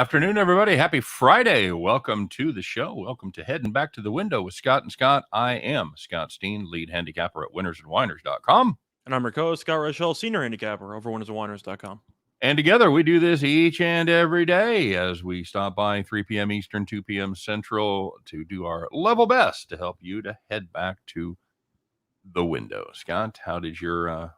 afternoon, everybody. Happy Friday. Welcome to the show. Welcome to Heading Back to the Window with Scott and Scott. I am Scott Steen, lead handicapper at winnersandwhiners.com. And I'm your co-host, Scott Rochelle, senior handicapper over winnersandwhiners.com. And together we do this each and every day as we stop by 3 p.m. Eastern, 2 p.m. Central to do our level best to help you to head back to the window. Scott, how did your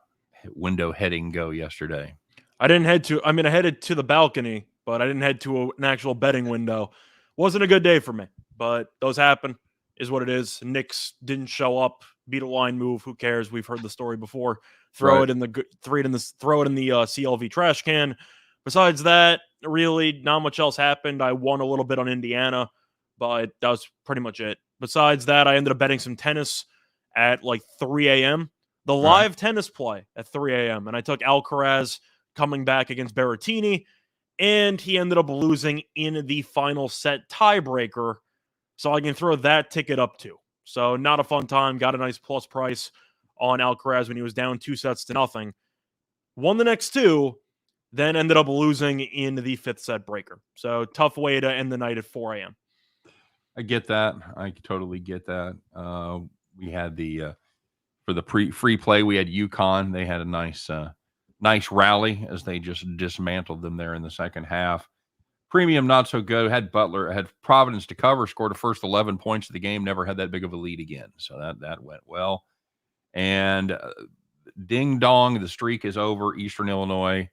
window heading go yesterday? I headed to the balcony, but I didn't head to an actual betting window. Wasn't a good day for me, but those happen, is what it is. Knicks didn't show up, beat a line move. Who cares? We've heard the story before. Throw it in the CLV trash can. Besides that, really not much else happened. I won a little bit on Indiana, but that was pretty much it. Besides that, I ended up betting some tennis at like 3 a.m. The live tennis play at 3 a.m. And I took Alcaraz coming back against Berrettini, and he ended up losing in the final set tiebreaker. So I can throw that ticket up too. So not a fun time. Got a nice plus price on Alcaraz when he was down 2-0. Won the next two, then ended up losing in the 5th set breaker. So tough way to end the night at 4 a.m. I get that. I totally get that. We had for the free play, we had UConn. They had a nice rally as they just dismantled them there in the second half. Premium, not so good. Had Butler, had Providence to cover, scored the first 11 points of the game, never had that big of a lead again. So that went well. And ding dong, the streak is over. Eastern Illinois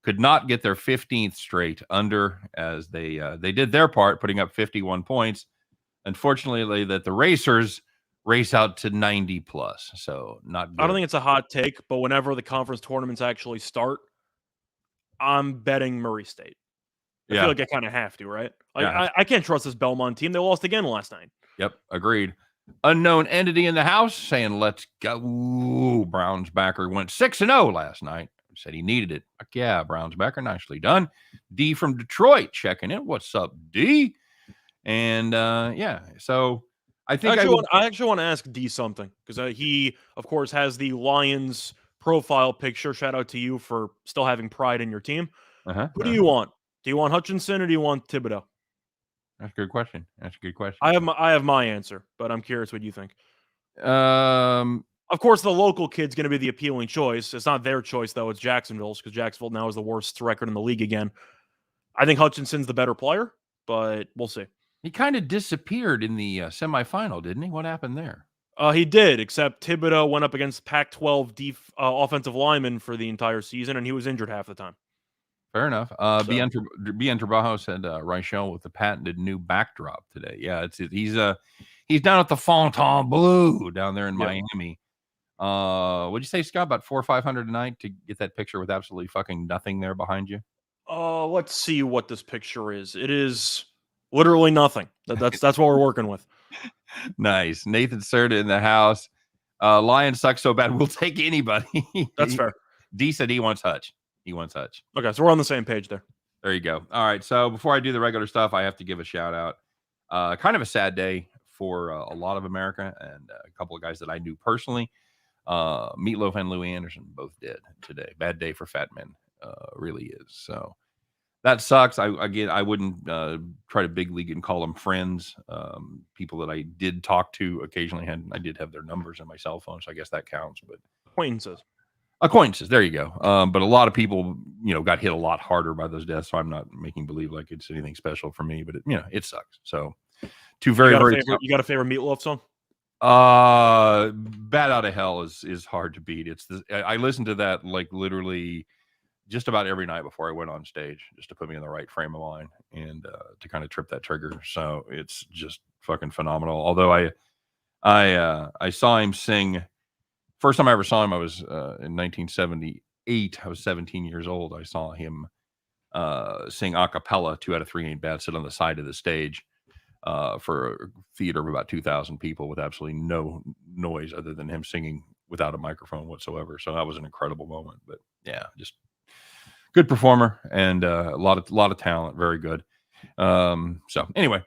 could not get their 15th straight under as they did their part, putting up 51 points. Unfortunately, that the Racers race out to 90 plus. So not good. I don't think it's a hot take, but whenever the conference tournaments actually start, I'm betting Murray State. I feel like I kind of have to, right? I can't trust this Belmont team. They lost again last night. Yep, agreed. Unknown entity in the house saying, let's go. Ooh, Browns backer went 6-0 last night. Said he needed it. Fuck yeah, Browns backer, nicely done. D from Detroit checking in. What's up, D? And so I think I actually want to ask D something because he, of course, has the Lions profile picture. Shout out to you for still having pride in your team. Who do you want? Do you want Hutchinson or do you want Thibodeau? That's a good question. I have my answer, but I'm curious what you think. Of course, the local kid's going to be the appealing choice. It's not their choice, though. It's Jacksonville's because Jacksonville now is the worst record in the league again. I think Hutchinson's the better player, but we'll see. He kind of disappeared in the semifinal, didn't he? What happened there? He did, except Thibodeau went up against Pac-12 offensive linemen for the entire season, and he was injured half the time. Fair enough. Bien Trabajo said Reichel with the patented new backdrop today. Yeah, he's down at the Fontainebleau down there in Miami. What'd you say, Scott? About $400 or $500 a night to get that picture with absolutely fucking nothing there behind you? Let's see what this picture is. It is literally nothing. That's what we're working with. Nice. Nathan Serta in the house. Lions suck so bad we'll take anybody. That's fair. D said he wants Hutch. Okay, so we're on the same page there. There you go. All right, so before I do the regular stuff, I have to give a shout out. Kind of a sad day for a lot of America and a couple of guys that I knew personally. Meatloaf and Louis Anderson both dead today. Bad day for fat men. Really is. So that sucks. I wouldn't try to big league and call them friends. People that I did talk to occasionally I did have their numbers in my cell phone, so I guess that counts. But acquaintances, there you go. But a lot of people, got hit a lot harder by those deaths. So I'm not making believe like it's anything special for me, but it sucks. So you got a favorite Meatloaf song? Bat Out of Hell is hard to beat. I listened to that like literally just about every night before I went on stage, just to put me in the right frame of mind and to kind of trip that trigger. So it's just fucking phenomenal. Although I saw him sing. First time I ever saw him, I was in 1978. I was 17 years old. I saw him sing a cappella, 2 Out of 3 Ain't Bad, sit on the side of the stage for a theater of about 2,000 people with absolutely no noise other than him singing without a microphone whatsoever. So that was an incredible moment. But yeah, just good performer and a lot of talent. Very good. So anyway.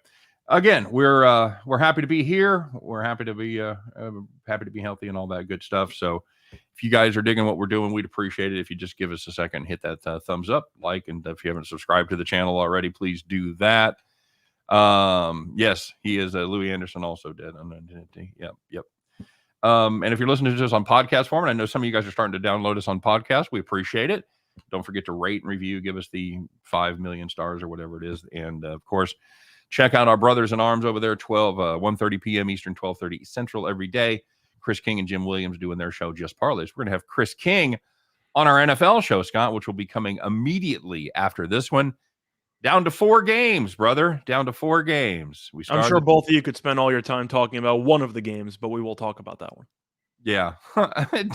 Again, we're happy to be here. We're happy to be healthy and all that good stuff. So If you guys are digging what we're doing, we'd appreciate it if you just give us a second, hit that thumbs up, like, and if you haven't subscribed to the channel already, please do that. Yes, he is Louis Anderson also dead. Yep. And if you're listening to us on podcast form, and I know some of you guys are starting to download us on podcast, we appreciate it. Don't forget to rate and review, give us the 5 million stars or whatever it is. And of course, check out our brothers in arms over there, 1:30 p.m. Eastern, 12:30 Central every day. Chris King and Jim Williams doing their show, Just Parlays. We're going to have Chris King on our NFL show, Scott, which will be coming immediately after this one. Down to 4 games, brother. Down to 4 games. I'm sure both of you could spend all your time talking about one of the games, but we will talk about that one. Yeah.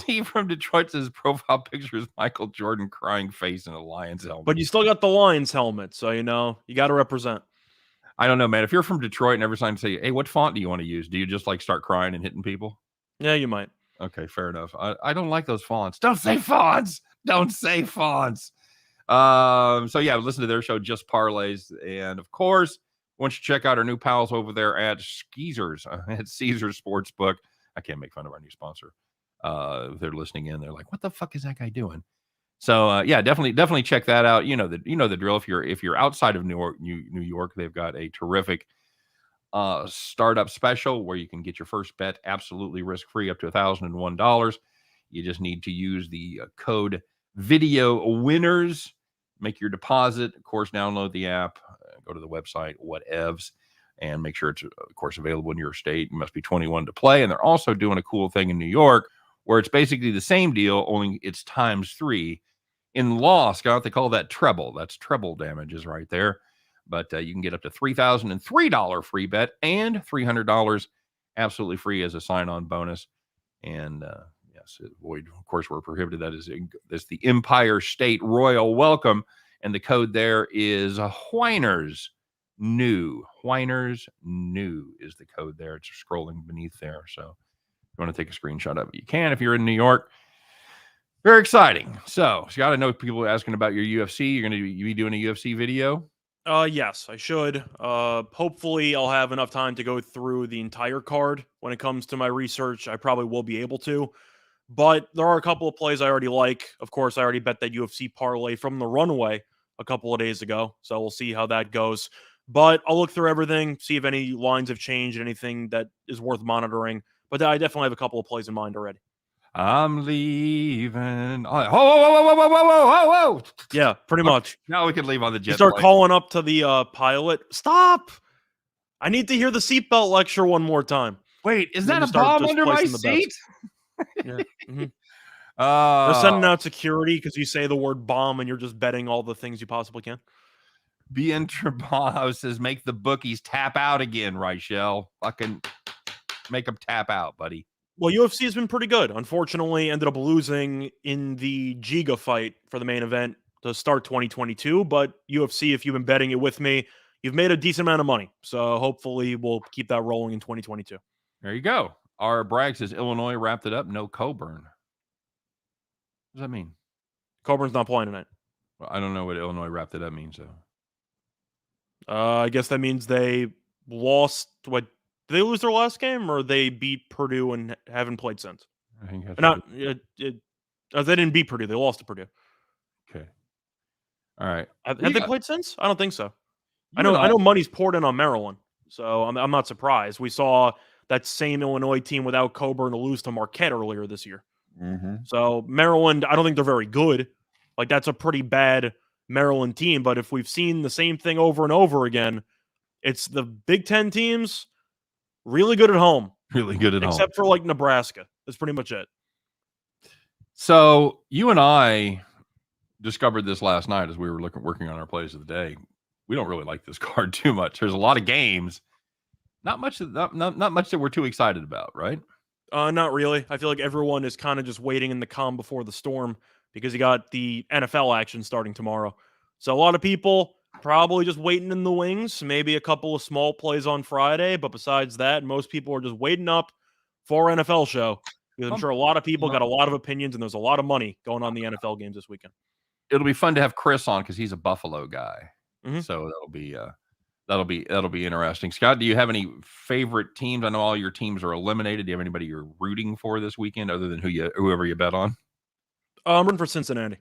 D from Detroit says profile picture is Michael Jordan crying face in a Lions helmet. But you still got the Lions helmet, so you got to represent. I don't know, man. If you're from Detroit and every time say, hey, what font do you want to use? Do you just like start crying and hitting people? Yeah, you might. Okay, fair enough. I don't like those fonts. Don't say fonts. Don't say fonts. So yeah, listen to their show, Just Parlays. And of course, once you check out our new pals over there at Skeezers, at Caesars Sportsbook. I can't make fun of our new sponsor. They're listening in. They're like, what the fuck is that guy doing? So yeah, definitely check that out. You know the drill. If you're outside of New York, they've got a terrific startup special where you can get your first bet absolutely risk-free up to $1,001. You just need to use the code video winners, make your deposit, of course, download the app, go to the website, whatevs, and make sure it's, of course, available in your state. You must be 21 to play. And they're also doing a cool thing in New York where it's basically the same deal, only it's ×3. In law, Scott, they call that treble. That's treble damages right there. But you can get up to $3,003 free bet and $300 absolutely free as a sign-on bonus. And yes, void, of course, we're prohibited. That is the Empire State Royal Welcome. And the code there is Whiners New. Whiners New is the code there. It's scrolling beneath there. So if you want to take a screenshot of it, you can if you're in New York. Very exciting. So, Scott, I know people are asking about your UFC. You're going to be doing a UFC video? Yes, I should. Hopefully I'll have enough time to go through the entire card. When it comes to my research, I probably will be able to. But there are a couple of plays I already like. Of course, I already bet that UFC parlay from the runway a couple of days ago. So we'll see how that goes. But I'll look through everything, see if any lines have changed, anything that is worth monitoring. But I definitely have a couple of plays in mind already. I'm leaving. Whoa. Yeah, pretty much. Now we can leave on the jet. You start calling up to the pilot. Stop! I need to hear the seatbelt lecture one more time. Wait, is that a bomb under my seat? Yeah. Mm-hmm. They're sending out security because you say the word bomb and you're just betting all the things you possibly can. BN Trabajo says, make the bookies tap out again, Reichel. Fucking make them tap out, buddy. Well, UFC has been pretty good. Unfortunately, ended up losing in the Giga fight for the main event to start 2022. But UFC, if you've been betting it with me, you've made a decent amount of money. So hopefully we'll keep that rolling in 2022. There you go. Our Bragg says Illinois wrapped it up. No Coburn. What does that mean? Coburn's not playing tonight. Well, I don't know what Illinois wrapped it up means, though. I guess that means they lost. What, did they lose their last game, or they beat Purdue and haven't played since? I think that's they didn't beat Purdue. They lost to Purdue. Okay. All right. Have they played since? I don't think so. I know money's poured in on Maryland, so I'm not surprised. We saw that same Illinois team without Coburn to lose to Marquette earlier this year. Mm-hmm. So Maryland, I don't think they're very good. Like, that's a pretty bad Maryland team. But if we've seen the same thing over and over again, it's the Big Ten teams really good at home. Really good at home. Except for, like, Nebraska. That's pretty much it. So you and I discovered this last night as we were working on our plays of the day. We don't really like this card too much. There's a lot of games. Not much that we're too excited about, right? Not really. I feel like everyone is kind of just waiting in the calm before the storm because you got the NFL action starting tomorrow. So a lot of people probably just waiting in the wings, maybe a couple of small plays on Friday. But besides that, most people are just waiting up for NFL show because I'm sure a lot of people got a lot of opinions and there's a lot of money going on the NFL games this weekend. It'll be fun to have Chris on because he's a Buffalo guy. Mm-hmm. So That'll be interesting. Scott, do you have any favorite teams? I know all your teams are eliminated. Do you have anybody you're rooting for this weekend other than whoever you bet on? I'm rooting for Cincinnati.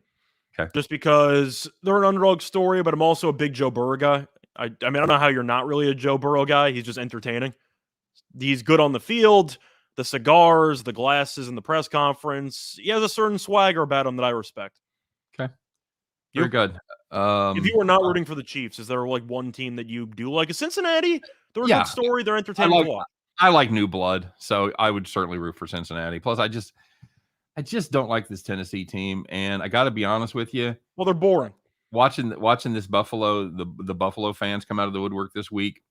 Okay. Just because they're an underdog story, but I'm also a big Joe Burrow guy. I mean, I don't know how you're not really a Joe Burrow guy. He's just entertaining. He's good on the field, the cigars, the glasses, and the press conference. He has a certain swagger about him that I respect. Okay. Very good. If you were not rooting for the Chiefs, is there like one team that you do like? Cincinnati, they're a good story. They're entertaining to watch. I like new blood, so I would certainly root for Cincinnati. Plus, I just don't like this Tennessee team, and I got to be honest with you. Well, they're boring. Watching this Buffalo, the Buffalo fans come out of the woodwork this week.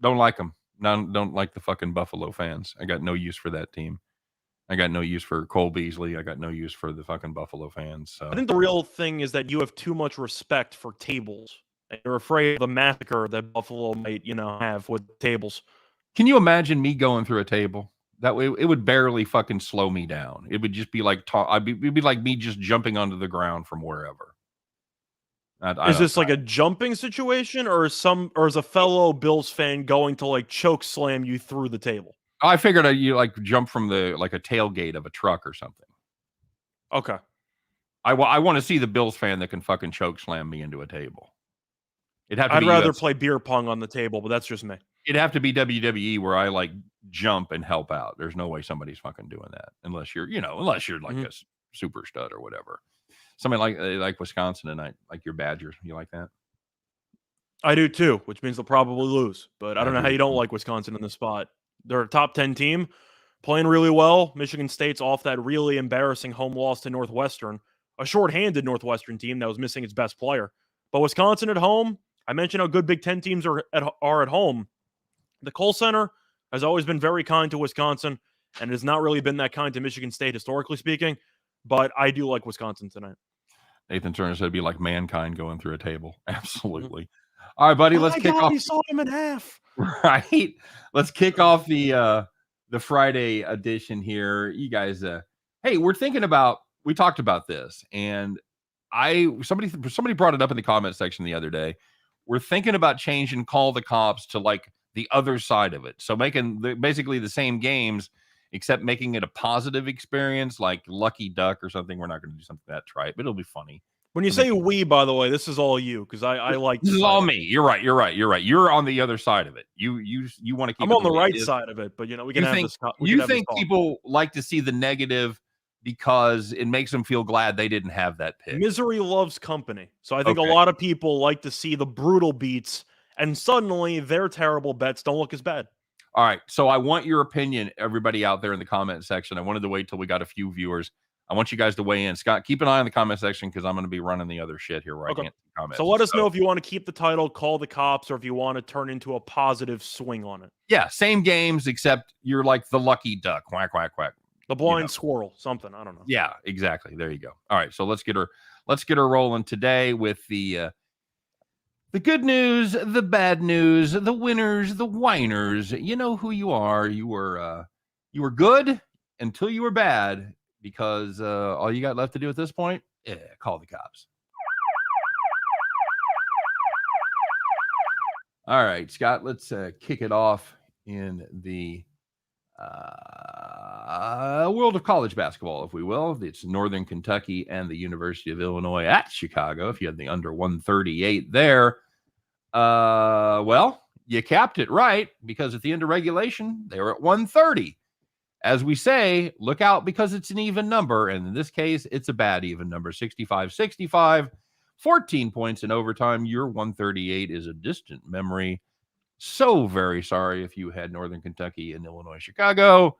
Don't like them. Don't like the fucking Buffalo fans. I got no use for that team. I got no use for Cole Beasley. I got no use for the fucking Buffalo fans. So I think the real thing is that you have too much respect for tables. And you're afraid of the massacre that Buffalo might, have with tables. Can you imagine me going through a table? That way, it would barely fucking slow me down. It would just be like it'd be like me just jumping onto the ground from wherever. Is this like a jumping situation, or is a fellow Bills fan going to like choke slam you through the table? I figured you like jump from a tailgate of a truck or something. Okay. I want to see the Bills fan that can fucking choke slam me into a table. I'd rather play beer pong on the table, but that's just me. It'd have to be WWE where I like jump and help out. There's no way somebody's fucking doing that unless you're like a super stud or whatever. Somebody like Wisconsin tonight, like your Badgers. You like that? I do too, which means they'll probably lose. But I don't know how you don't like Wisconsin in this spot. They're a top 10 team, playing really well. Michigan State's off that really embarrassing home loss to Northwestern, a shorthanded Northwestern team that was missing its best player. But Wisconsin at home, I mentioned how good Big Ten teams are at home. The Kohl Center has always been very kind to Wisconsin and has not really been that kind to Michigan State, historically speaking. But I do like Wisconsin tonight. Nathan Turner said it'd be like mankind going through a table. Absolutely. All right, buddy, let's kick off. He saw him in half. Right. Let's kick off the Friday edition here. You guys, hey, we talked about this, and somebody brought it up in the comment section the other day. We're thinking about changing Call the Cops to like the other side of it. So making basically the same games, except making it a positive experience, like Lucky Duck or something. We're not going to do something that trite, but it'll be funny. When you say we, by the way, this is all you, because I like this is all me. You're right. You're on the other side of it. You want to keep. I'm on the right side of it, but we can have this. You think people like to see the negative because it makes them feel glad they didn't have that pick. Misery loves company, so I think a lot of people like to see the brutal beats, and suddenly their terrible bets don't look as bad. All right, so I want your opinion, everybody out there in the comment section. I wanted to wait till we got a few viewers. I want you guys to weigh in. Scott, keep an eye on the comment section because I'm going to be running the other shit here right now. Comments. So let us know if you want to keep the title, Call the Cops, or if you want to turn into a positive swing on it. Yeah, same games, except you're like the lucky duck. Quack, quack, quack. The blind squirrel, something. I don't know. Yeah, exactly. There you go. All right, so let's get her rolling today with the good news, the bad news, the winners, the whiners. You know who you are. You were good until you were bad. Because all you got left to do at this point, call the cops. All right, Scott, let's kick it off in the world of college basketball, if we will. It's Northern Kentucky and the University of Illinois at Chicago. If you had the under 138 there, well, you capped it right because at the end of regulation, they were at 130. As we say, look out because it's an even number. And in this case, it's a bad even number, 65-65, 14 points in overtime. Your 138 is a distant memory. So very sorry if you had Northern Kentucky and Illinois, Chicago.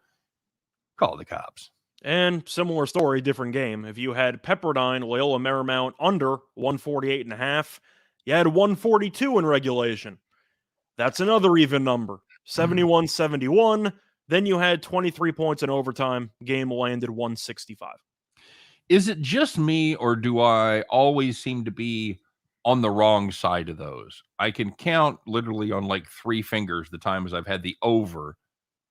Call the cops. And similar story, different game. If you had Pepperdine, Loyola Marymount under 148.5, you had 142 in regulation. That's another even number, 71-71. Then you had 23 points in overtime. Game landed 165. Is it just me, or do I always seem to be on the wrong side of those? I can count literally on like 3 fingers the times I've had the over,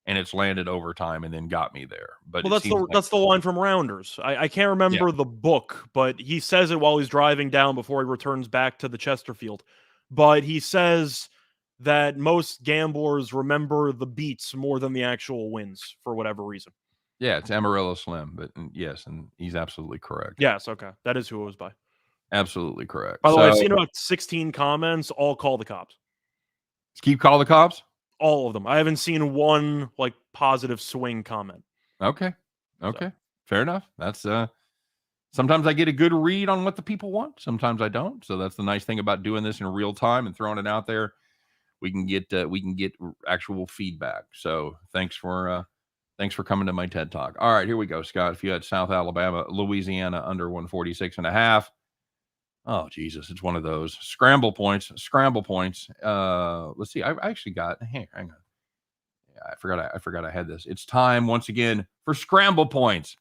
and it's landed overtime and then got me there. But well, that's the line from Rounders. I can't remember the book, but he says it while he's driving down before he returns back to the Chesterfield. But he says that most gamblers remember the beats more than the actual wins for whatever reason. Yeah, it's Amarillo Slim, but yes, and he's absolutely correct. Yes, okay. That is who it was by. Absolutely correct. By the way, I've So, seen about 16 comments, all call the cops. keep call the cops? All of them. I haven't seen one like positive swing comment. Okay. Okay. Fair enough. That's sometimes I get a good read on what the people want. Sometimes I don't. So that's the nice thing about doing this in real time and throwing it out there. We can get actual feedback. So thanks for coming to my TED Talk. All right, here we go, Scott. If you had South Alabama, Louisiana under 146.5. Oh, Jesus, it's one of those. Scramble points. Let's see. I actually got, hang on. Yeah, I forgot I had this. It's time once again for scramble points.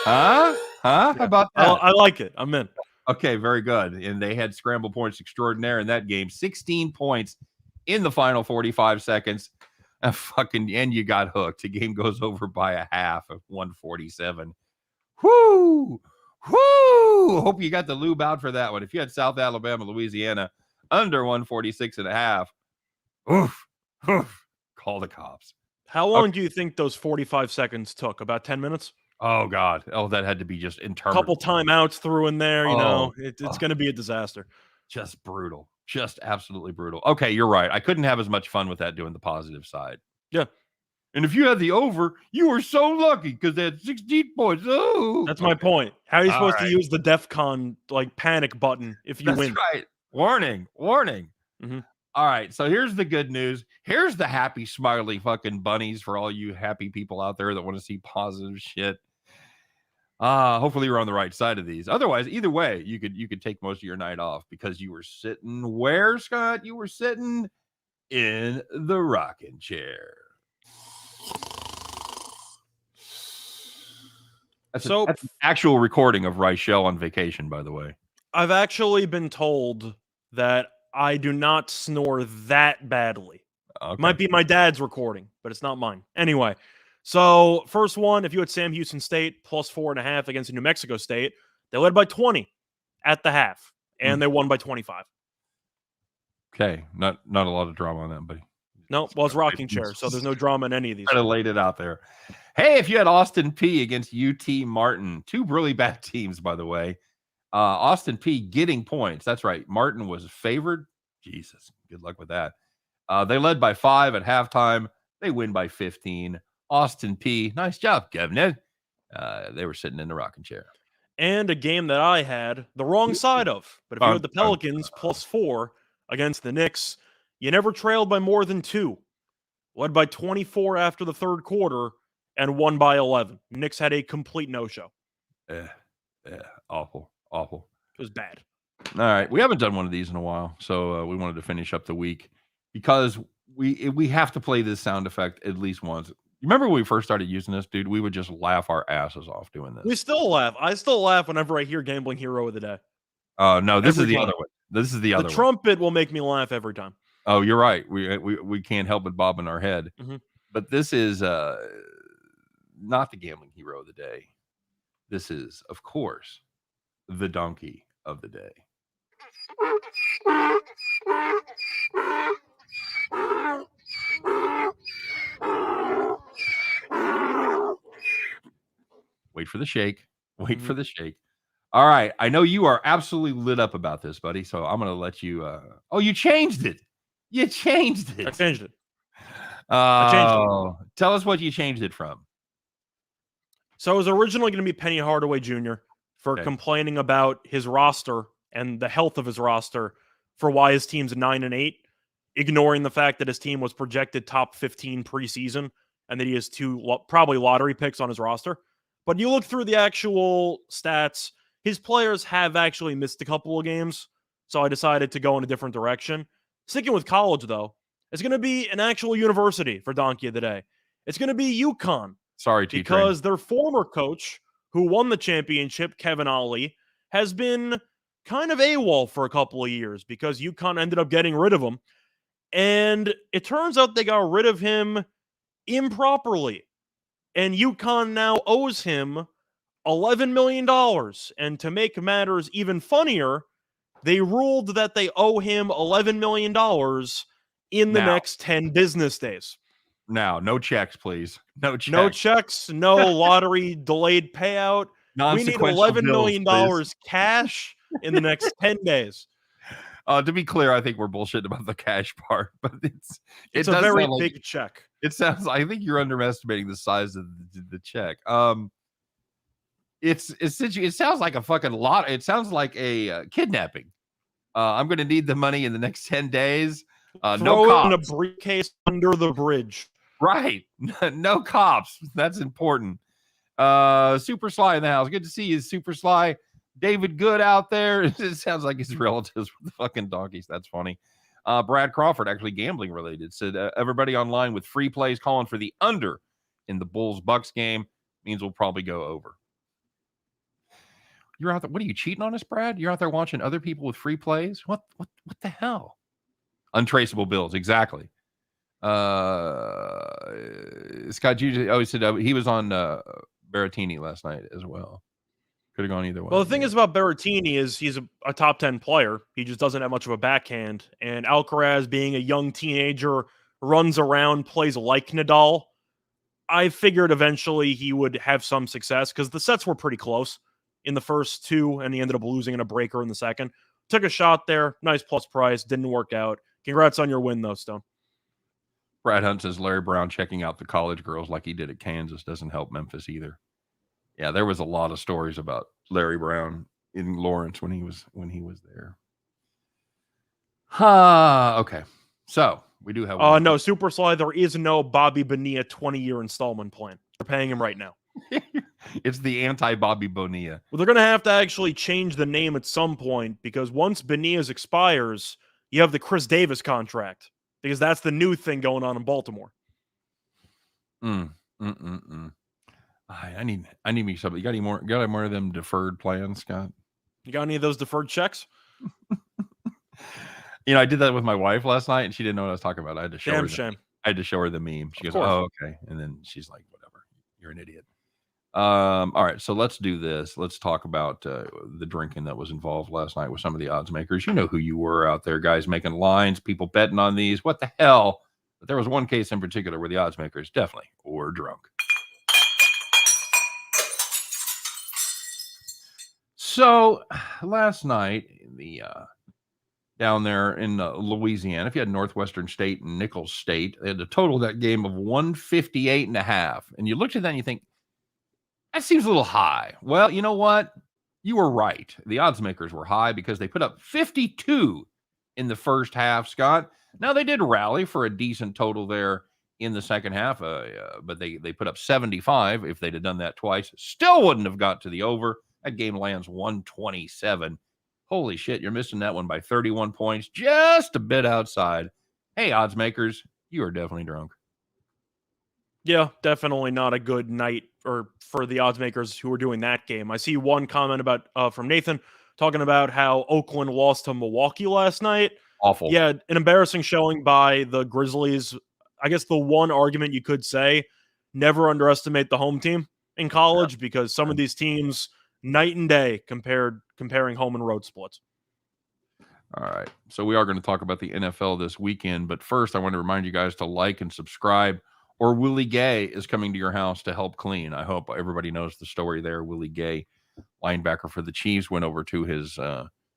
Huh? How about that? I like it. I'm in. Okay, very good. And they had scramble points extraordinaire in that game. 16 points in the final 45 seconds. And you got hooked. The game goes over by a half of 147. Whoo! Hope you got the lube out for that one. If you had South Alabama, Louisiana under 146.5, oof, call the cops. How long do you think those 45 seconds took? About 10 minutes? Oh, God. Oh, that had to be just interminable. Couple timeouts through in there, you know. It's going to be a disaster. Just brutal. Just absolutely brutal. Okay, you're right. I couldn't have as much fun with that doing the positive side. Yeah. And if you had the over, you were so lucky because they had 16 points. Oh, that's my point. How are you supposed right. to use the DEFCON like panic button if you win? Right. Warning. Mm-hmm. All right. So here's the good news. Here's the happy, smiley fucking bunnies for all you happy people out there that want to see positive shit. Hopefully you're on the right side of these. Otherwise, either way, you could take most of your night off because you were sitting where, Scott? You were sitting in the rocking chair. That's an actual recording of Reichel on vacation, by the way. I've actually been told that I do not snore that badly. Okay. Might be my dad's recording, but it's not mine. Anyway, so first one, if you had Sam Houston State plus 4.5 against New Mexico State, they led by 20 at the half, and they won by 25. Okay, not a lot of drama on that, buddy. No, well, it's rocking chair, so there's no drama in any of these. Kind of laid it out there. Hey, if you had Austin Peay against UT Martin, two really bad teams, by the way. Austin Peay getting points. That's right. Martin was favored. Jesus, good luck with that. They led by 5 at halftime. They win by 15. Austin Peay, nice job, Governor. They were sitting in the rocking chair. And a game that I had the wrong side of. But if you had the Pelicans plus 4 against the Knicks, you never trailed by more than 2. Led by 24 after the third quarter and won by 11. Knicks had a complete no-show. Yeah, awful. It was bad. All right, we haven't done one of these in a while, so we wanted to finish up the week because we have to play this sound effect at least once. You remember when we first started using this, dude? We would just laugh our asses off doing this. We still laugh. I still laugh whenever I hear Gambling Hero of the Day. Oh no, this is the other one. This is the other one. The trumpet will make me laugh every time. Oh, you're right. We can't help but bob in our head. Mm-hmm. But this is not the Gambling Hero of the Day. This is, of course, the donkey of the day. Wait for the shake. For the shake. All right. I know you are absolutely lit up about this, buddy. So I'm going to let you. Oh, you changed it. You changed it. I changed it. Tell us what you changed it from. So it was originally going to be Penny Hardaway Jr. for complaining about his roster and the health of his roster for why his team's 9-8, ignoring the fact that his team was projected top 15 preseason and that he has 2 probably lottery picks on his roster. But you look through the actual stats, his players have actually missed a couple of games, so I decided to go in a different direction. Sticking with college, though, it's going to be an actual university for Donkey of the Day. It's going to be UConn. Sorry, T-Train. Because their former coach, who won the championship, Kevin Ollie, has been kind of AWOL for a couple of years because UConn ended up getting rid of him. And it turns out they got rid of him improperly. And UConn now owes him $11 million. And to make matters even funnier, They ruled that they owe him $11 million in the next 10 business days. Now, no checks, please. No checks. No checks, no lottery delayed payout. We need $11 million cash in the next 10 days. To be clear, I think we're bullshitting about the cash part, but it's a very big check. It sounds. I think you're underestimating the size of the check. It sounds like a fucking lot. It sounds like a kidnapping. I'm going to need the money in the next 10 days. No cops. In a briefcase under the bridge. Right. No cops. That's important. Super Sly in the house. Good to see you, Super Sly. David Good out there. It sounds like his relatives with the fucking donkeys. That's funny. Brad Crawford, actually gambling related, said everybody online with free plays calling for the under in the Bulls-Bucks game means we'll probably go over. You're out there. What are you cheating on us, Brad? You're out there watching other people with free plays? What the hell? Untraceable bills. Exactly. Scott Judy always said he was on Berrettini last night as well. Could have gone either way. Well, the thing is about Berrettini is he's a top 10 player. He just doesn't have much of a backhand. And Alcaraz, being a young teenager, runs around, plays like Nadal. I figured eventually he would have some success because the sets were pretty close in the first two, and he ended up losing in a breaker in the second. Took a shot there. Nice plus price. Didn't work out. Congrats on your win, though, Stone. Brad Hunt says Larry Brown checking out the college girls like he did at Kansas doesn't help Memphis either. Yeah, there was a lot of stories about Larry Brown in Lawrence when he was there. Okay. So we do have no, Super Sly, there is no Bobby Bonilla 20-year installment plan. They're paying him right now. It's the anti-Bobby Bonilla. Well, they're going to have to actually change the name at some point because once Bonilla's expires, you have the Chris Davis contract because that's the new thing going on in Baltimore. I need me something. You got any more? Got any more of them deferred plans, Scott? You got any of those deferred checks? I did that with my wife last night, and she didn't know what I was talking about. I had to show her. Shame. I had to show her the meme. She goes, "Oh, okay," and then she's like, "Whatever, you're an idiot." All right, so let's do this. Let's talk about the drinking that was involved last night with some of the odds makers. You know who you were out there, guys, making lines, people betting on these. What the hell? But there was one case in particular where the odds makers definitely were drunk. So last night, down there in Louisiana, if you had Northwestern State and Nichols State, they had a total of that game of 158.5. And you looked at that and you think, that seems a little high. Well, you know what? You were right. The odds makers were high because they put up 52 in the first half, Scott. Now, they did rally for a decent total there in the second half, but they put up 75. If they'd have done that twice, still wouldn't have got to the over. That game lands 127. Holy shit, you're missing that one by 31 points, just a bit outside. Hey, odds makers, you are definitely drunk. Yeah, definitely not a good night for the odds makers who were doing that game. I see one comment about from Nathan talking about how Oakland lost to Milwaukee last night. Awful. Yeah, an embarrassing showing by the Grizzlies. I guess the one argument you could say, never underestimate the home team in college because some of these teams night and day comparing home and road splits. All right. So we are going to talk about the NFL this weekend, but first I want to remind you guys to like and subscribe, or Willie Gay is coming to your house to help clean. I hope everybody knows the story there. Willie Gay, linebacker for the Chiefs, went over to his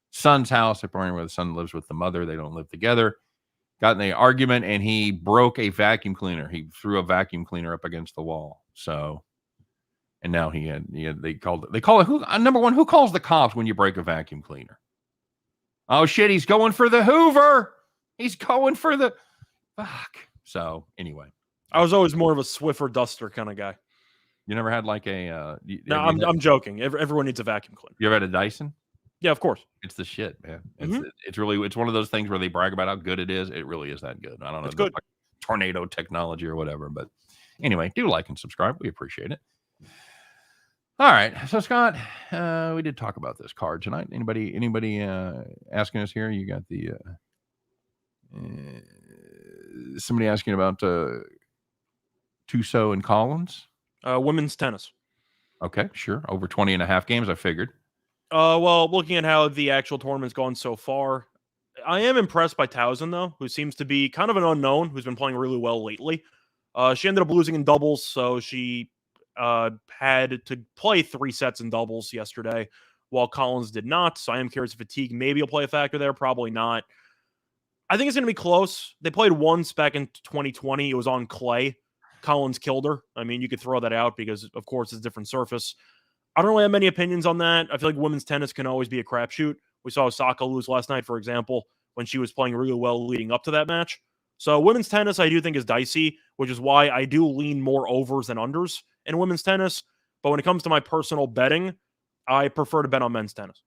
son's house, apparently where the son lives with the mother. They don't live together. Got in an argument, and he broke a vacuum cleaner. He threw a vacuum cleaner up against the wall. So, and now they call it number one, who calls the cops when you break a vacuum cleaner? Oh shit, he's going for the Hoover. He's going for the fuck. So anyway, I was always more of a Swiffer duster kind of guy. You never had like a no, I'm joking. Everyone needs a vacuum cleaner. You ever had a Dyson? Yeah, of course. It's the shit, man. It's one of those things where they brag about how good it is. It really is that good. I don't know. It's good. Like tornado technology or whatever. But anyway, do like and subscribe. We appreciate it. All right. So Scott, we did talk about this card tonight. Anybody asking us here? You got the somebody asking about Tuso and Collins? Women's tennis. Okay, sure. Over 20.5 games, I figured. Well, looking at how the actual tournament's gone so far, I am impressed by Towson, though, who seems to be kind of an unknown, who's been playing really well lately. She ended up losing in doubles, so she had to play 3 sets in doubles yesterday, while Collins did not. So I am curious if fatigue maybe will play a factor there. Probably not. I think it's going to be close. They played once back in 2020. It was on clay. Collins killed her. I mean, you could throw that out because, of course, it's a different surface. I don't really have many opinions on that. I feel like women's tennis can always be a crapshoot. We saw Osaka lose last night, for example, when she was playing really well leading up to that match. So women's tennis, I do think, is dicey, which is why I do lean more overs than unders in women's tennis. But when it comes to my personal betting, I prefer to bet on men's tennis.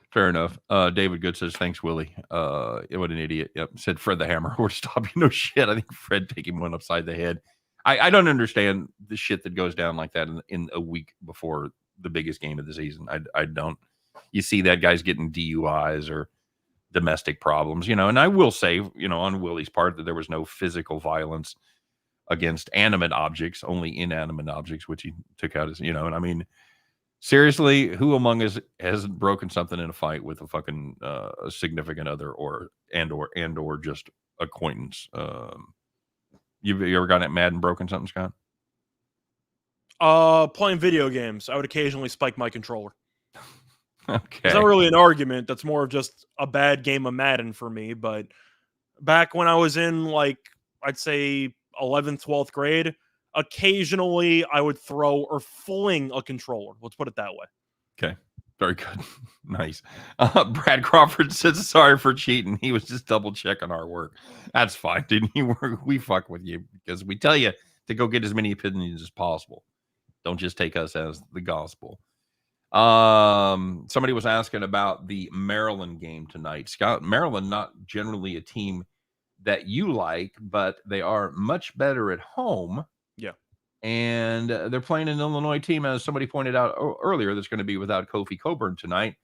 Fair enough. David Good says, thanks, Willie. What an idiot. Yep. Said Fred the Hammer. We're stopping. No shit. I think Fred taking one upside the head. I don't understand the shit that goes down like that in a week before the biggest game of the season. I don't. You see that guy's getting DUIs or domestic problems, and I will say, on Willie's part that there was no physical violence against animate objects, only inanimate objects, which he took out as, and I mean, seriously, who among us hasn't broken something in a fight with a fucking significant other or just acquaintance? You ever gotten mad and broken something, Scott? Playing video games, I would occasionally spike my controller. Okay. It's not really an argument. That's more of just a bad game of Madden for me. But back when I was in, I'd say 11th, 12th grade, occasionally I would throw or fling a controller. Let's put it that way. Okay. Very good. Nice. Brad Crawford says, sorry for cheating. He was just double checking our work. That's fine, dude. We fuck with you because we tell you to go get as many opinions as possible. Don't just take us as the gospel. Somebody was asking about the Maryland game tonight. Scott, Maryland, not generally a team that you like, but they are much better at home. Yeah. And they're playing an Illinois team, as somebody pointed out earlier, that's going to be without Kofi Coburn tonight.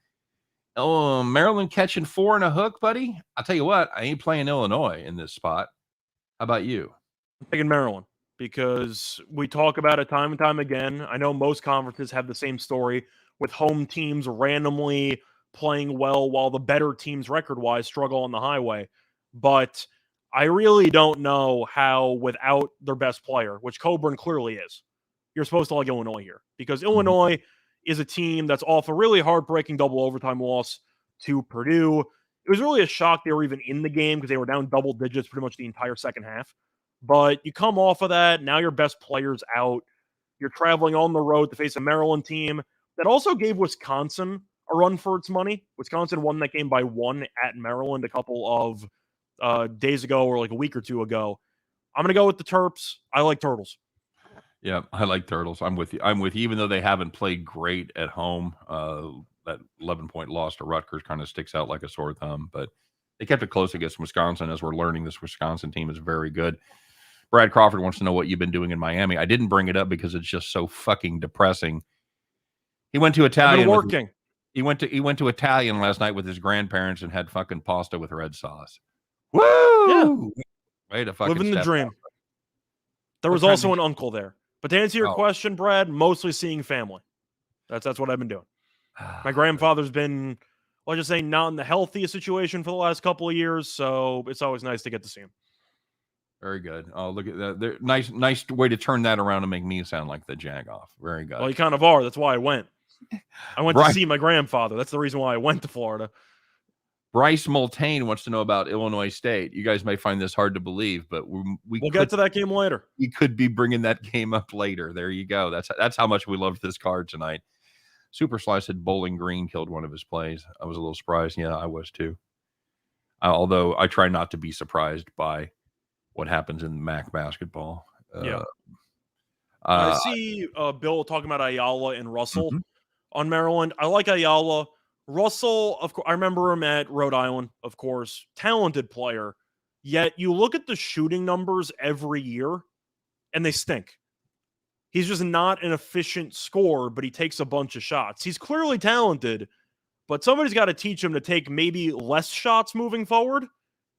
Oh, Maryland catching 4 and a hook, buddy. I'll tell you what, I ain't playing Illinois in this spot. How about you? I'm picking Maryland because we talk about it time and time again. I know most conferences have the same story with home teams randomly playing well while the better teams record-wise struggle on the highway. But I really don't know how, without their best player, which Coburn clearly is, you're supposed to like Illinois here. Because Illinois is a team that's off a really heartbreaking double overtime loss to Purdue. It was really a shock they were even in the game because they were down double digits pretty much the entire second half. But you come off of that, now your best player's out. You're traveling on the road to face a Maryland team that also gave Wisconsin a run for its money. Wisconsin won that game by 1 at Maryland a couple of days ago or like a week or two ago. I'm going to go with the Terps. I like Turtles. Yeah, I like Turtles. I'm with you. Even though they haven't played great at home. That 11-point loss to Rutgers kind of sticks out like a sore thumb, but they kept it close against Wisconsin. As we're learning, this Wisconsin team is very good. Brad Crawford wants to know what you've been doing in Miami. I didn't bring it up because it's just so fucking depressing. He went to Italian. I've been working. He went to Italian last night with his grandparents and had fucking pasta with red sauce. Woo! Yeah. Way to fucking living the dream. Out. There was also an uncle there. But to answer your question, Brad, mostly seeing family. That's what I've been doing. My grandfather's been, let's just say, not in the healthiest situation for the last couple of years, so it's always nice to get to see him. Very good. Oh, look at that. Nice way to turn that around and make me sound like the jagoff. Very good. Well, you kind of are. That's why I went. I went to see my grandfather. That's the reason why I went to Florida. Bryce Multane wants to know about Illinois State. You guys may find this hard to believe, but we'll get to that game later. We could be bringing that game up later. There you go. That's how much we loved this card tonight. Super Slice said Bowling Green killed one of his plays. I was a little surprised. Yeah, I was too. Although I try not to be surprised by what happens in MAC basketball. Yeah. I see Bill talking about Ayala and Russell on Maryland. I like Ayala. Russell, of course, I remember him at Rhode Island, of course. Talented player. Yet you look at the shooting numbers every year, and they stink. He's just not an efficient scorer, but he takes a bunch of shots. He's clearly talented, but somebody's got to teach him to take maybe less shots moving forward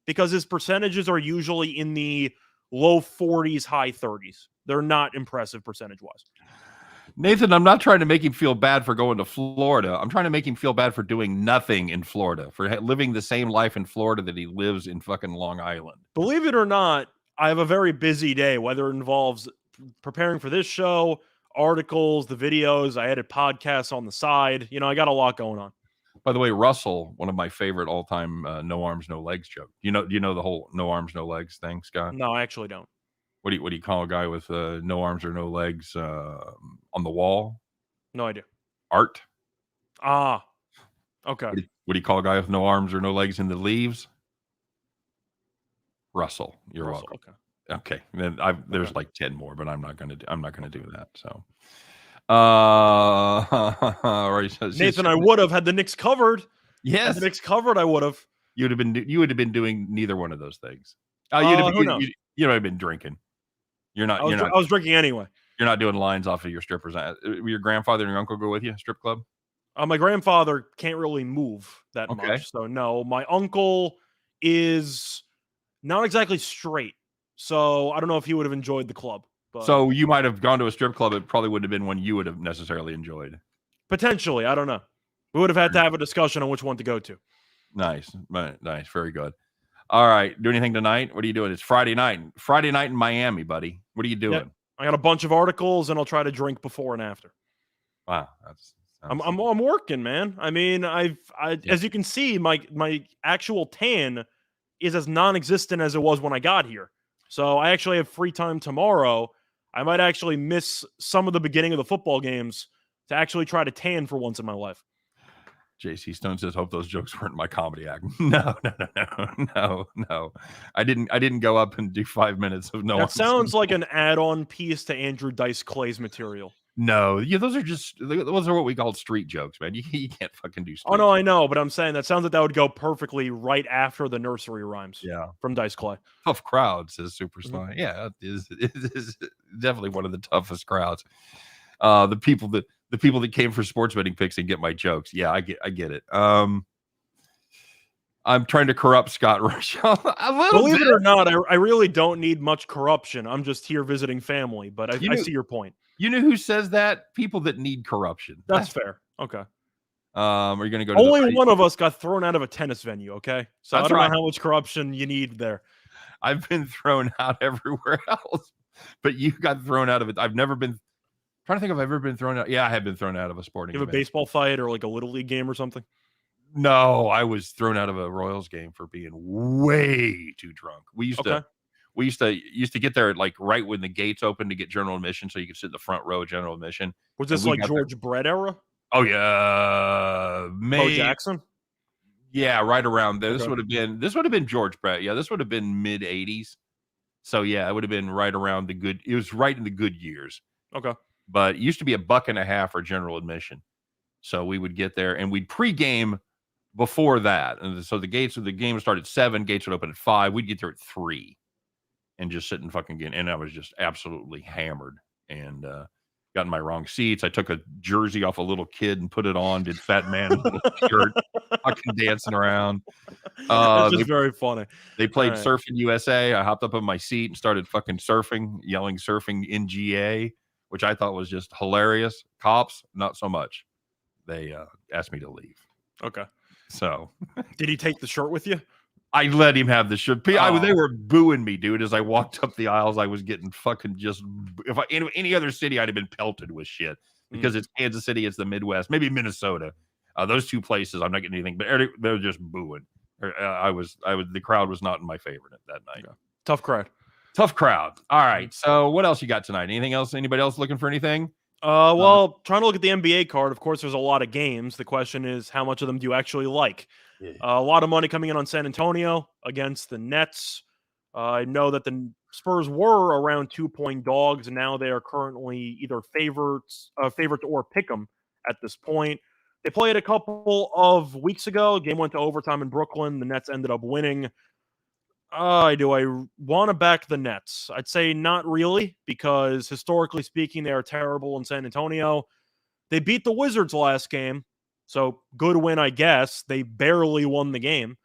because his percentages are usually in the low 40s, high 30s. They're not impressive percentage-wise. Nathan, I'm not trying to make him feel bad for going to Florida. I'm trying to make him feel bad for doing nothing in Florida, for living the same life in Florida that he lives in fucking Long Island. Believe it or not, I have a very busy day, whether it involves preparing for this show, articles, the videos. I edit podcasts on the side. I got a lot going on. By the way, Russell, one of my favorite all-time no arms, no legs joke. Do you know the whole no arms, no legs thing, Scott? No, I actually don't. What do you call a guy with no arms or no legs on the wall? No idea. Art. Ah, okay. What do you call a guy with no arms or no legs in the leaves? Russell. You're welcome. Okay. Then there's like 10 more, but I'm not gonna do that. So right. So Nathan, I would have had the Knicks covered. Yes. Had the Knicks covered, I would have. You would have been doing neither one of those things. You'd have been drinking. I was drinking anyway. You're not doing lines off of your strippers. Your grandfather and your uncle go with you, strip club? My grandfather can't really move that much. So no, my uncle is not exactly straight. So I don't know if he would have enjoyed the club. But so you might have gone to a strip club. It probably wouldn't have been one you would have necessarily enjoyed. Potentially. I don't know. We would have had to have a discussion on which one to go to. Nice. Very good. All right. Do anything tonight? What are you doing? It's Friday night. Friday night in Miami, buddy. What are you doing? Yep. I got a bunch of articles, and I'll try to drink before and after. Wow. I'm working, man. I mean, as you can see, my actual tan is as non-existent as it was when I got here. So I actually have free time tomorrow. I might actually miss some of the beginning of the football games to actually try to tan for once in my life. JC Stone says, "Hope those jokes weren't my comedy act." No. I didn't go up and do 5 minutes of no. That sounds like an add-on piece to Andrew Dice Clay's material. No, yeah, those are what we call street jokes, man. You can't fucking do street. Oh no, I know, but I'm saying that sounds like that would go perfectly right after the nursery rhymes. Yeah, from Dice Clay. Tough crowd, says Superstar. Mm-hmm. Yeah, it is definitely one of the toughest crowds. The people that came for sports betting picks and get my jokes. Yeah, I get it. I'm trying to corrupt Scott Rush a little Believe bit. it or not, I really don't need much corruption. I'm just here visiting family, but I see your point. You know who says that? People that need corruption. That's fair. Okay. Are you going to go? Only one of us got thrown out of a tennis venue. Okay, so I don't know how much corruption you need there. I've been thrown out everywhere else, but you got thrown out of it. I've never been. Trying to think if I've ever been thrown out. Yeah, I have been thrown out of a sporting. You have a baseball fight or like a little league game or something? No, I was thrown out of a Royals game for being way too drunk. We used to get there like right when the gates opened to get general admission, so you could sit in the front row general admission. Was this like George Brett era? Oh yeah, Bo Jackson. Yeah, right around there. Okay. This would have been George Brett. Yeah, this would have been mid '80s. So yeah, it would have been right around the good. It was right in the good years. Okay, but it used to be $1.50 for general admission. So we would get there and we'd pregame before that, and so the game started at 7. Gates would open at 5. We'd get there at 3. And just sit and fucking get, and I was just absolutely hammered and got in my wrong seats. I took a jersey off a little kid and put it on, did fat man shirt, fucking dancing around. That's just very funny. They played Surfing USA. I hopped up on my seat and started fucking surfing, yelling surfing in GA, which I thought was just hilarious. Cops, not so much. They asked me to leave. Okay. So did he take the shirt with you? I let him have the shirt. They were booing me, dude, as I walked up the aisles. I was getting fucking just. In any other city, I'd have been pelted with shit because it's Kansas City, it's the Midwest, maybe Minnesota. Those two places, I'm not getting anything, but they were just booing. The crowd was not in my favor that night. Okay. Tough crowd. All right. So what else you got tonight? Anything else? Anybody else looking for anything? Well, trying to look at the NBA card. Of course, there's a lot of games. The question is, how much of them do you actually like? Yeah. A lot of money coming in on San Antonio against the Nets. I know that the Spurs were around 2-point dogs, and now they are currently either favorites or pick 'em at this point. They played a couple of weeks ago. Game went to overtime in Brooklyn. The Nets ended up winning. Do I want to back the Nets? I'd say not really, because historically speaking, they are terrible in San Antonio. They beat the Wizards last game. So good win, I guess. They barely won the game.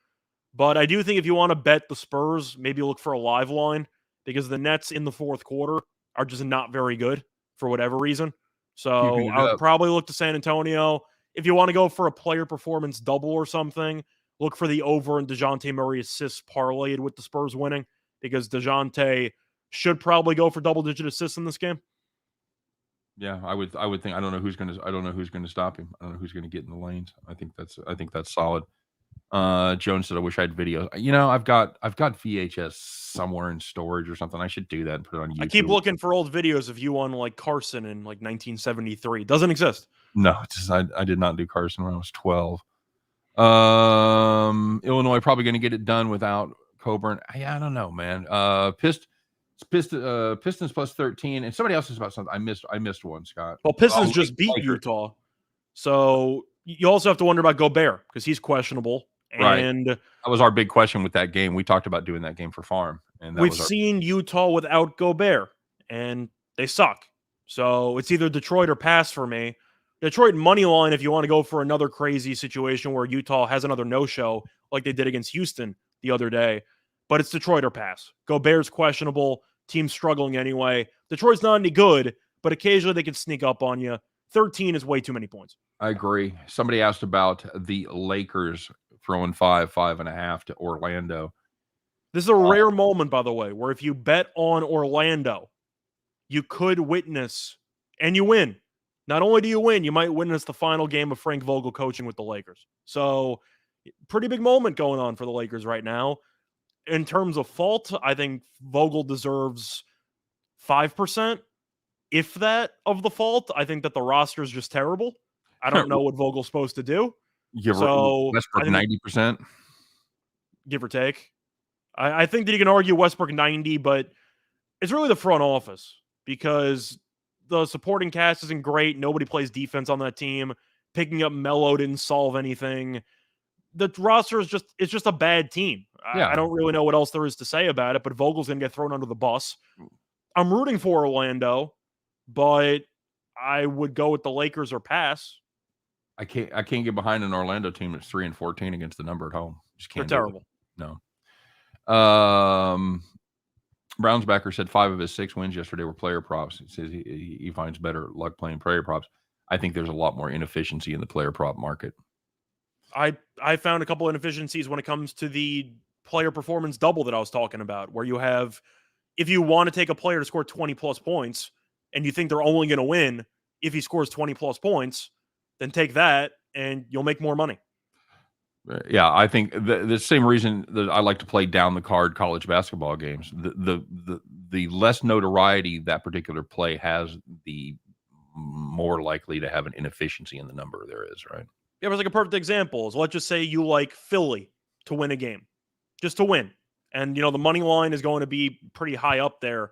But I do think if you want to bet the Spurs, maybe look for a live line, because the Nets in the fourth quarter are just not very good for whatever reason. So it I would up. probably look to San Antonio. If you want to go for a player performance double or something, look for the over and DeJounte Murray assists parlayed with the Spurs winning, because DeJounte should probably go for double-digit assists in this game. Yeah, I would think. I don't know who's gonna stop him. I don't know who's gonna get in the lanes. I think that's solid. Jones said, "I wish I had videos." I've got VHS somewhere in storage or something. I should do that and put it on YouTube. I keep looking for old videos of you on like Carson in like 1973. Doesn't exist. No, I did not do Carson when I was 12. Illinois probably going to get it done without Coburn. I don't know, man. Pistons plus 13, and somebody else is about something. I missed one, Scott. Well, Pistons just beat Utah, so you also have to wonder about Gobert because he's questionable. And that was our big question with that game. We talked about doing that game for Farm, and we've seen Utah without Gobert, and they suck. So it's either Detroit or pass for me. Detroit money line if you want to go for another crazy situation where Utah has another no-show like they did against Houston the other day. But it's Detroit or pass. Gobert's questionable. Team's struggling anyway. Detroit's not any good, but occasionally they can sneak up on you. 13 is way too many points. I agree. Somebody asked about the Lakers throwing 5.5 to Orlando. This is a rare moment, by the way, where if you bet on Orlando, you could witness, and you win. Not only do you win, you might witness the final game of Frank Vogel coaching with the Lakers. So, pretty big moment going on for the Lakers right now. In terms of fault, I think Vogel deserves 5%, if that, of the fault. I think that the roster is just terrible. I don't know what Vogel's supposed to do. So Westbrook 90%, give or take. I think that you can argue Westbrook 90, but it's really the front office because the supporting cast isn't great. Nobody plays defense on that team. Picking up Melo didn't solve anything. The roster is just a bad team. Yeah. I don't really know what else there is to say about it, but Vogel's going to get thrown under the bus. I'm rooting for Orlando, but I would go with the Lakers or pass. I can't get behind an Orlando team that's 3-14 against the number at home. Just can't. They're terrible. No. Brownsbacker said 5 of his 6 wins yesterday were player props. He says he finds better luck playing player props. I think there's a lot more inefficiency in the player prop market. I found a couple inefficiencies when it comes to the player performance double that I was talking about, where you have, if you want to take a player to score 20 plus points and you think they're only going to win if he scores 20 plus points, then take that and you'll make more money. Yeah, I think the same reason that I like to play down the card college basketball games. The less notoriety that particular play has, the more likely to have an inefficiency in the number there is, right? Yeah, but like a perfect example is, let's just say you like Philly to win a game, just to win. And, the money line is going to be pretty high up there.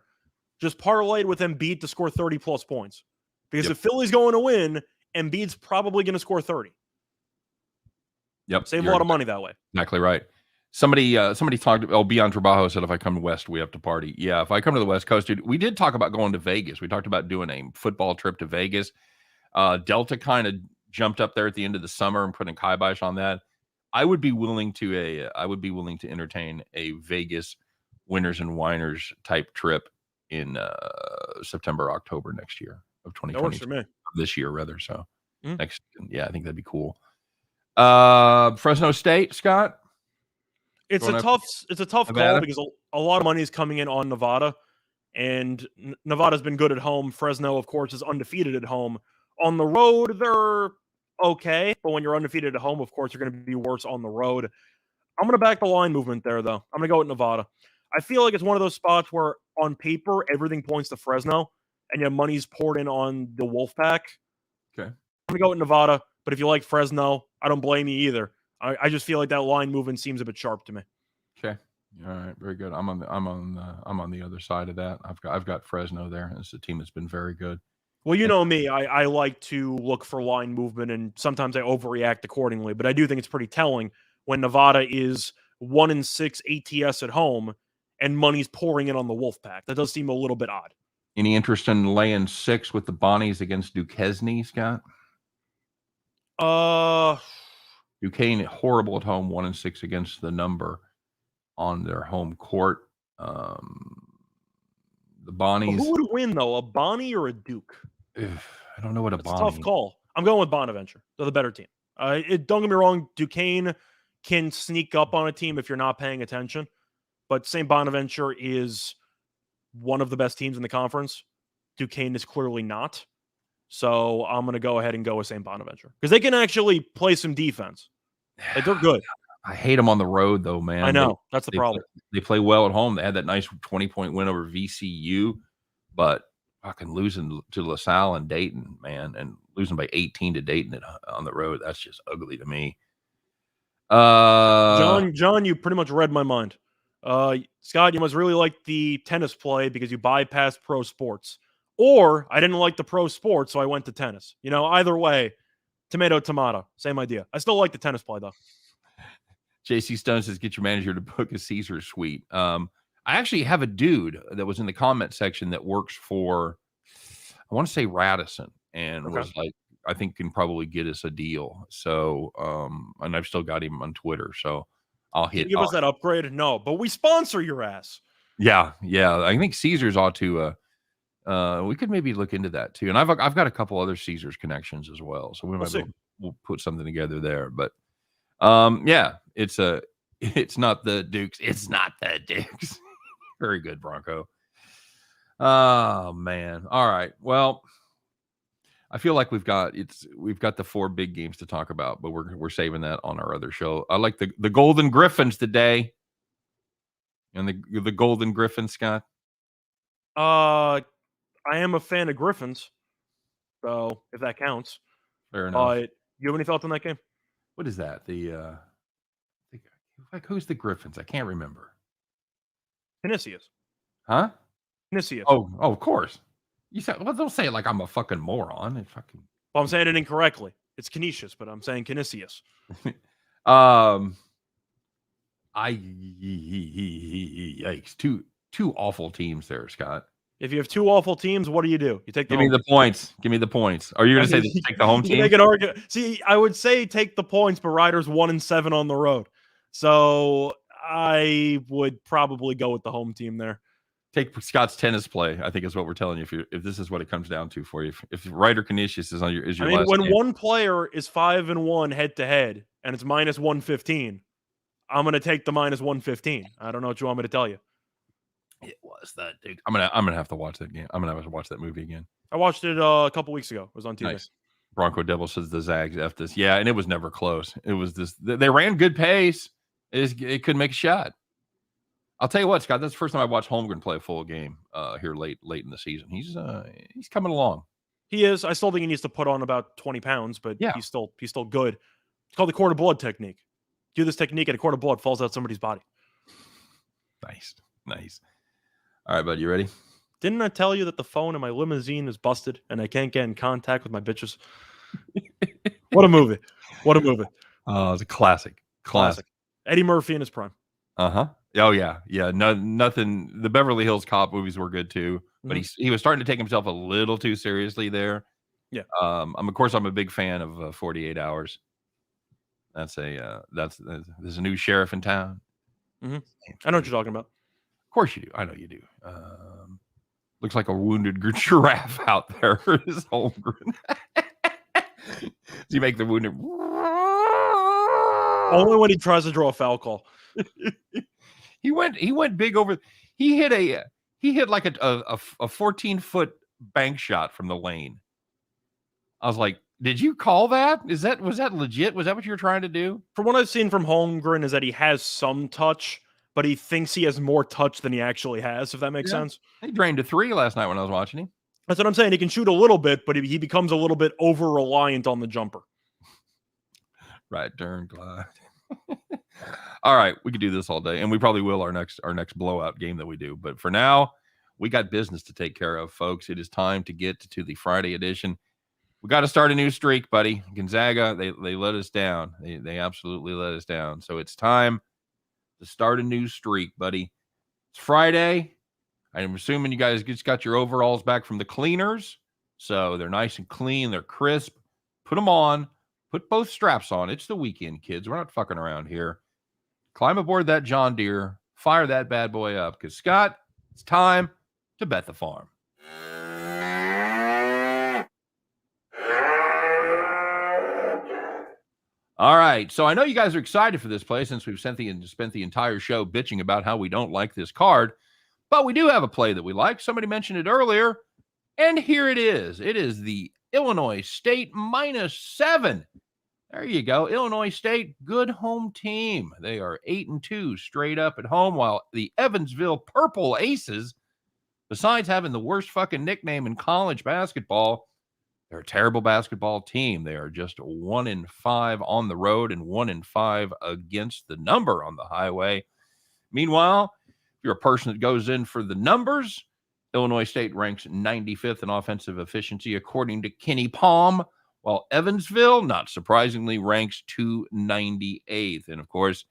Just parlay it with Embiid to score 30 plus points. Because if Philly's going to win, Embiid's probably going to score 30. Yep. Save a lot of money that way. Exactly right. Somebody talked, Beyond Trabajo said, if I come to West, we have to party. Yeah, if I come to the West Coast, dude, we did talk about going to Vegas. We talked about doing a football trip to Vegas. Delta kind of jumped up there at the end of the summer and putting kibosh on that. I would be willing to entertain a Vegas Winners and Whiners type trip in September, October next year of 2020. That works for me. This year, rather. So I think that'd be cool. Fresno State, Scott. It's a tough call because a lot of money is coming in on Nevada, and Nevada's been good at home. Fresno, of course, is undefeated at home. On the road, they're okay, but when you're undefeated at home, of course, you're going to be worse on the road. I'm going to back the line movement there, though. I'm going to go with Nevada. I feel like it's one of those spots where, on paper, everything points to Fresno, and yet money's poured in on the Wolfpack. Okay. I'm going to go with Nevada, but if you like Fresno, I don't blame you either. I just feel like that line movement seems a bit sharp to me. Okay. All right. Very good. I'm on the other side of that. I've got Fresno there. It's a team that's been very good. Well, you know me, I like to look for line movement, and sometimes I overreact accordingly, but I do think it's pretty telling when Nevada is 1-6 ATS at home and money's pouring in on the Wolfpack. That does seem a little bit odd. Any interest in laying 6 with the Bonnies against Duquesne, Scott? Duquesne, horrible at home, 1-6 against the number on their home court. The Bonnies. Who would win, though, a Bonnie or a Duke? I don't know what a It's a tough Bonnie. call. I'm going with Bonaventure. They're the better team. Don't get me wrong. Duquesne can sneak up on a team if you're not paying attention, but St. Bonaventure is one of the best teams in the conference. Duquesne is clearly not. So I'm going to go ahead and go with St. Bonaventure because they can actually play some defense. Like, they're good. I hate them on the road, though, man. I know. That's the problem. They play well at home. They had that nice 20-point win over VCU, but fucking losing to LaSalle and Dayton, man, and losing by 18 to Dayton on the road, that's just ugly to me. John, you pretty much read my mind. Scott, you must really like the tennis play because you bypassed pro sports. Or I didn't like the pro sports, so I went to tennis. Either way, tomato, tomato. Same idea. I still like the tennis play, though. JC Stone says, get your manager to book a Caesar suite. I actually have a dude that was in the comment section that works for, I want to say Radisson, and was like, I think can probably get us a deal. So, and I've still got him on Twitter. So I'll hit. Can you give us that upgrade? No, but we sponsor your ass. Yeah. I think Caesars ought to. We could maybe look into that too. And I've got a couple other Caesars connections as well. So we'll put something together there. But yeah, it's not the Dukes. It's not the Dukes. Very good, Bronco. Oh man. All right. Well, I feel like we've got the 4 big games to talk about, but we're saving that on our other show. I like the Golden Griffins today. And the Golden Griffins, Scott. I am a fan of Griffins, so if that counts. Fair enough. You have any thoughts on that game? What is that? Who's the Griffins? I can't remember. Canisius. Huh? Canisius. Oh, of course. You said, well, don't say it like I'm a fucking moron. Well, I'm saying it incorrectly. It's Canisius, but I'm saying Canisius. Yikes. Two awful teams there, Scott. If you have 2 awful teams, what do? You take Give me the points. Give me the points. Are you going to say take the home team? Make an argument. See, I would say take the points, but Riders 1-7 on the road. So I would probably go with the home team there. Take Scott's tennis play, I think is what we're telling you. If this is what it comes down to for you, if Ryder Canisius is your last when game. One player is 5-1 head to head and it's -115, I'm going to take the -115. I don't know what you want me to tell you. It was that, dude. I'm gonna have to watch that game. I'm gonna have to watch that movie again. I watched it a couple weeks ago. It was on TV. Nice. Bronco Devil says the Zags F this. Yeah, and it was never close. It was this. They ran good pace. It couldn't make a shot. I'll tell you what, Scott. That's the first time I watched Holmgren play a full game here late in the season. He's coming along. He is. I still think he needs to put on about 20 pounds, but yeah, he's still good. It's called the cord of blood technique. Do this technique and a cord of blood falls out somebody's body. Nice. All right, bud, you ready? Didn't I tell you that the phone in my limousine is busted and I can't get in contact with my bitches? What a movie. Oh, it's a classic. Eddie Murphy in his prime. Uh-huh. Oh, yeah. Nothing. The Beverly Hills Cop movies were good, too. But he was starting to take himself a little too seriously there. Yeah. Of course, I'm a big fan of 48 Hours. There's a new sheriff in town. Mm-hmm. I know what you're talking about. Of course you do. I know you do. Looks like a wounded giraffe out there. Is Holmgren. Does he make the wounded? Only when he tries to draw a foul call. He went big over. He hit like a 14-foot bank shot from the lane. I was like, did you call that? Was that legit? Was that what you were trying to do? From what I've seen from Holmgren is that he has some touch, but he thinks he has more touch than he actually has, if that makes sense. He drained a 3 last night when I was watching him. That's what I'm saying. He can shoot a little bit, but he becomes a little bit over-reliant on the jumper. Right, turn, glide. All right, we could do this all day, and we probably will our next blowout game that we do. But for now, we got business to take care of, folks. It is time to get to the Friday edition. We got to start a new streak, buddy. Gonzaga, they let us down. They absolutely let us down. So it's time to start a new streak, buddy. It's Friday. I'm assuming you guys just got your overalls back from the cleaners. So they're nice and clean. They're crisp. Put them on. Put both straps on. It's the weekend, kids. We're not fucking around here. Climb aboard that John Deere. Fire that bad boy up. Because, Scott, it's time to bet the farm. All right. So I know you guys are excited for this play since we've spent the entire show bitching about how we don't like this card. But we do have a play that we like. Somebody mentioned it earlier. And here it is. It is the Illinois State -7. There you go. Illinois State, good home team. They are 8-2 straight up at home, while the Evansville Purple Aces, besides having the worst fucking nickname in college basketball, they're a terrible basketball team. They are just 1-5 on the road and 1-5 against the number on the highway. Meanwhile, if you're a person that goes in for the numbers, Illinois State ranks 95th in offensive efficiency according to Kenny Palm, while Evansville, not surprisingly, ranks 298th. And of course,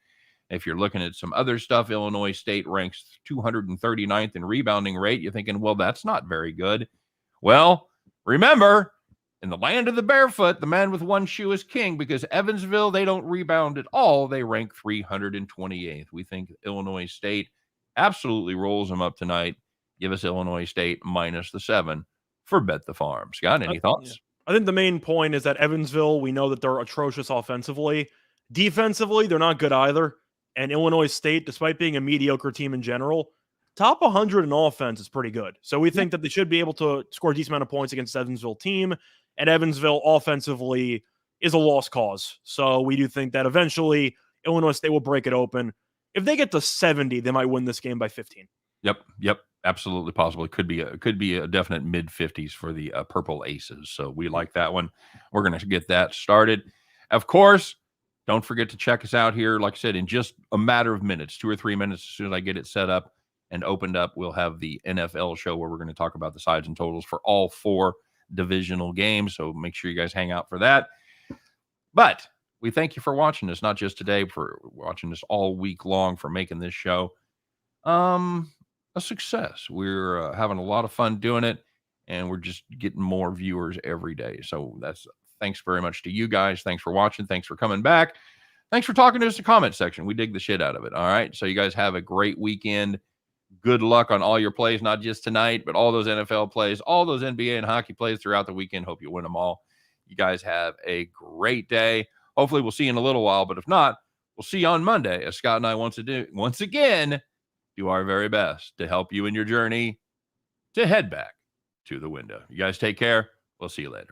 if you're looking at some other stuff, Illinois State ranks 239th in rebounding rate. You're thinking, well, that's not very good. Well, remember, in the land of the barefoot, the man with one shoe is king, because Evansville, they don't rebound at all. They rank 328th. We think Illinois State absolutely rolls them up tonight. Give us Illinois State -7 for Bet the Farm. Scott, any thoughts? Yeah. I think the main point is that Evansville, we know that they're atrocious offensively. Defensively, they're not good either. And Illinois State, despite being a mediocre team in general, top 100 in offense is pretty good. So we think that they should be able to score a decent amount of points against Evansville team. And Evansville offensively is a lost cause. So we do think that eventually Illinois State will break it open. If they get to 70, they might win this game by 15. Yep. Absolutely possible. It could be a definite mid-50s for the Purple Aces. So we like that one. We're going to get that started. Of course, don't forget to check us out here. Like I said, in just a matter of minutes, 2 or 3 minutes, as soon as I get it set up and opened up, we'll have the NFL show where we're going to talk about the sides and totals for all 4 divisional games. So make sure you guys hang out for that. But we thank you for watching us, not just today, for watching us all week long, for making this show a success. We're having a lot of fun doing it, and we're just getting more viewers every day. So thanks very much to you guys. Thanks for watching. Thanks for coming back. Thanks for talking to us in the comment section. We dig the shit out of it. All right. So you guys have a great weekend. Good luck on all your plays, not just tonight, but all those NFL plays, all those NBA and hockey plays throughout the weekend. Hope you win them all. You guys have a great day. Hopefully we'll see you in a little while, but if not, we'll see you on Monday, as Scott and I want to do once again, do our very best to help you in your journey to head back to the window. You guys take care. We'll see you later.